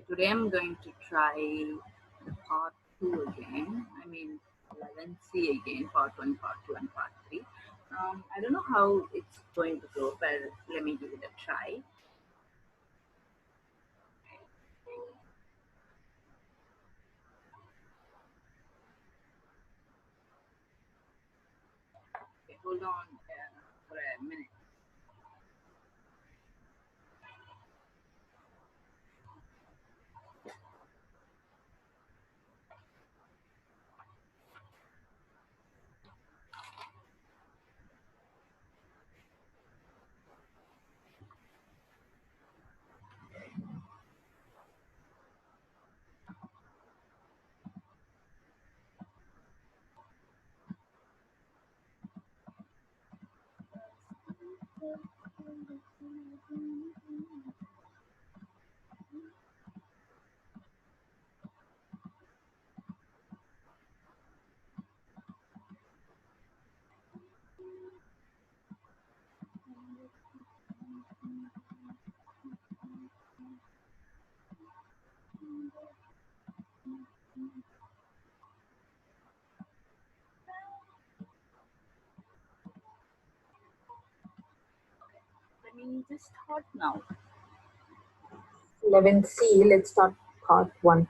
Today I'm going to try the part 2 again. I mean, 11C again, part 1, part 2, and part 3. I don't know how it's going to go, but let me give it a try. Okay, hold on for a minute. Let me just start now. 11C, let's start part 1.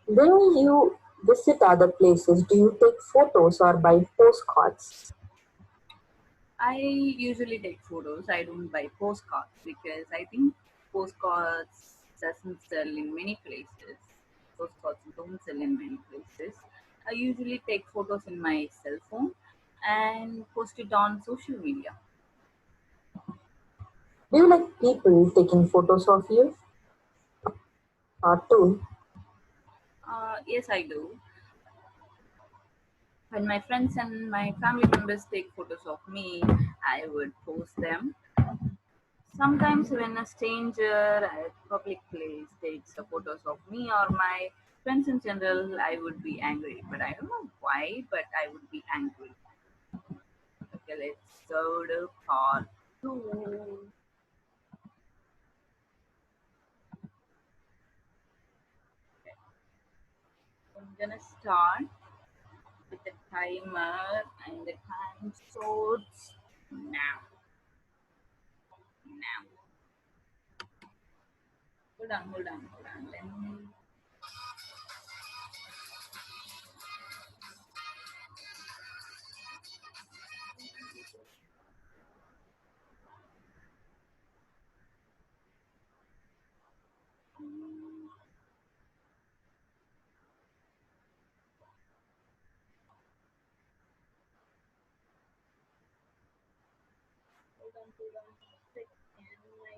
When you visit other places, do you take photos or buy postcards? I usually take photos. I don't buy postcards because I think postcards doesn't sell in many places. Postcards don't sell in many places. I usually take photos in my cell phone and post it on social media. Do you like people taking photos of you? Part 2. Yes, I do. When my friends and my family members take photos of me, I would post them. Sometimes when a stranger at public place takes photos of me or my friends in general, I would be angry. But I don't know why, but I would be angry. Okay, let's go to part 2. Okay, I'm gonna start with the timer and the time starts now. Now. Hold on. Let me. Hold on. Second, my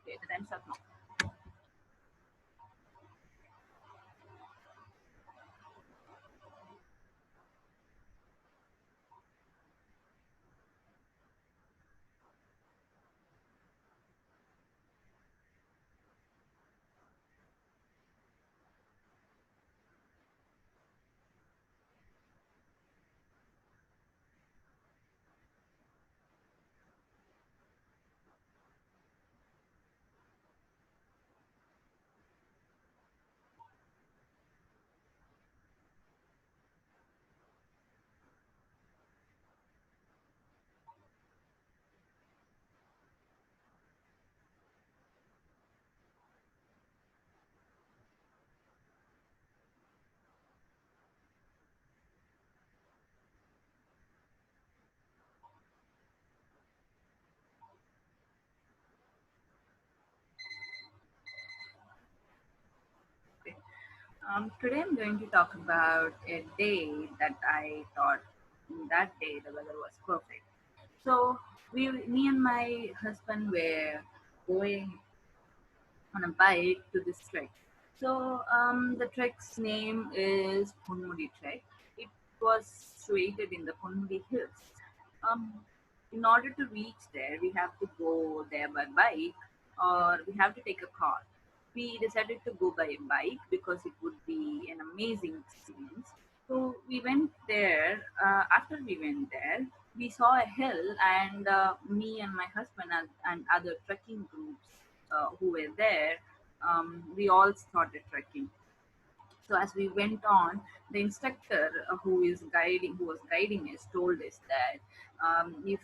okay, the time's up now. Okay. Today I'm going to talk about a day that I thought that day the weather was perfect. So me and my husband were going on a bike to this trek. So the trek's name is Ponmudi Trek. It was situated in the Ponmudi Hills. Um, in order to reach there, we have to go there by bike or we have to take a car. We decided to go by bike because it would be an amazing experience. So we went there. After we went there, we saw a hill, and me and my husband and other trekking groups who were there. we all started trekking. So as we went on, the instructor who was guiding us told us that if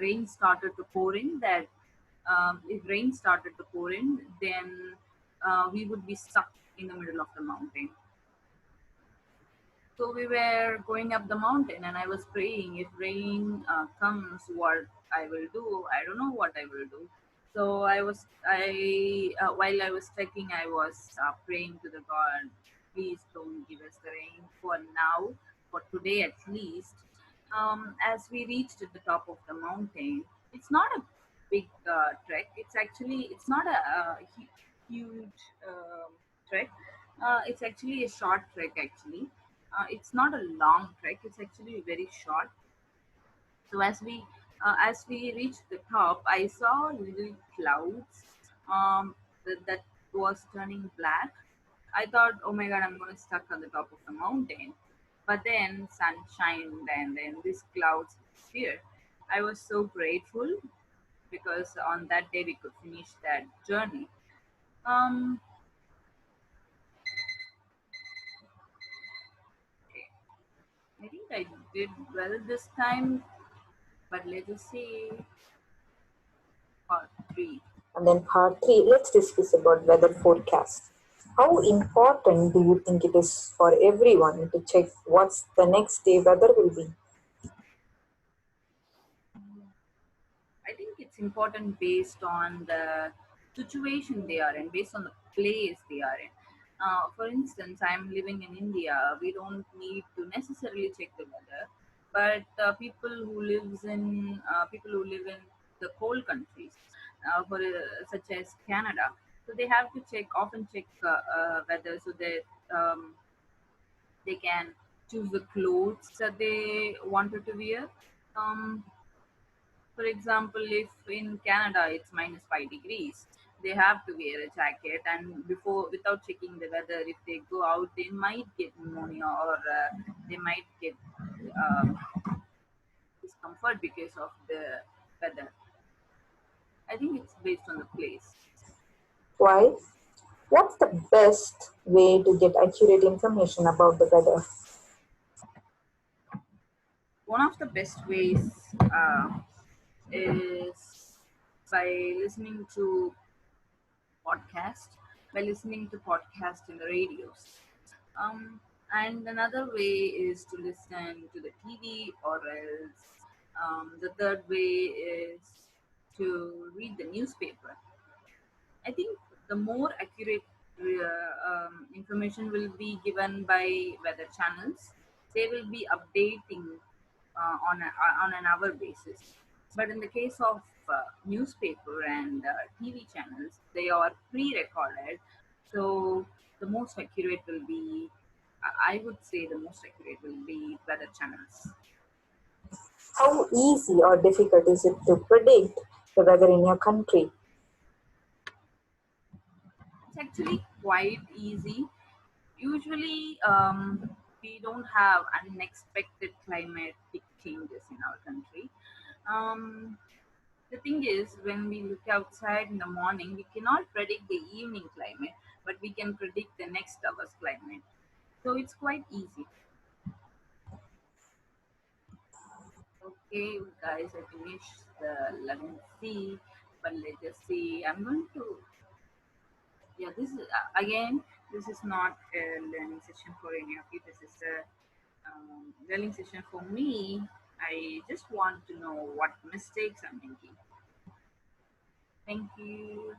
rain started to pour in, that if rain started to pour in, then we would be stuck in the middle of the mountain. So we were going up the mountain, and I was praying, if rain comes, what I will do. I don't know what I will do. So while I was trekking, I was praying to the God, please don't give us the rain for now, for today at least. As we reached at the top of the mountain, it's not a big trek. It's not a, huge trek. It's actually a short trek actually. It's not a long trek. It's actually very short. So as we reached the top, I saw little clouds that was turning black. I thought, oh my god, I'm going to stuck on the top of the mountain. But then sun shined, and then these clouds disappeared. I was so grateful because on that day we could finish that journey. Um, I think I did well this time, but let us see part three. And then part three, let's discuss about weather forecast. How important do you think it is for everyone to check what's the next day weather will be? I think it's important based on the situation they are in, based on the place they are in. For instance, I'm living in India. We don't need to necessarily check the weather, but people who live in the cold countries, such as Canada, so they have to often check weather so that they can choose the clothes that they wanted to wear. Um, for example, if in Canada it's -5 degrees, they have to wear a jacket, and without checking the weather, if they go out, they might get pneumonia, or they might get um, discomfort because of the weather. I think it's based on the place. Why? What's the best way to get accurate information about the weather? One of the best ways is by listening to podcast in the radios. Um, and another way is to listen to the TV, or else the third way is to read the newspaper. I think the more accurate information will be given by weather channels. They will be updating on an hour basis. But in the case of newspaper and TV channels, they are pre-recorded. So the most accurate will be, I would say, the most accurate will be weather channels. How easy or difficult is it to predict the weather in your country? It's actually quite easy. Usually, we don't have unexpected climatic changes in our country. Um, the thing is, when we look outside in the morning, we cannot predict the evening climate, but we can predict the next hour's climate. So it's quite easy. Okay, guys, I finished the 11C, but let's just see. I'm going to, yeah, this is again, this is not a learning session for any of you. This is a learning session for me. I just want to know what mistakes I'm making. Thank you.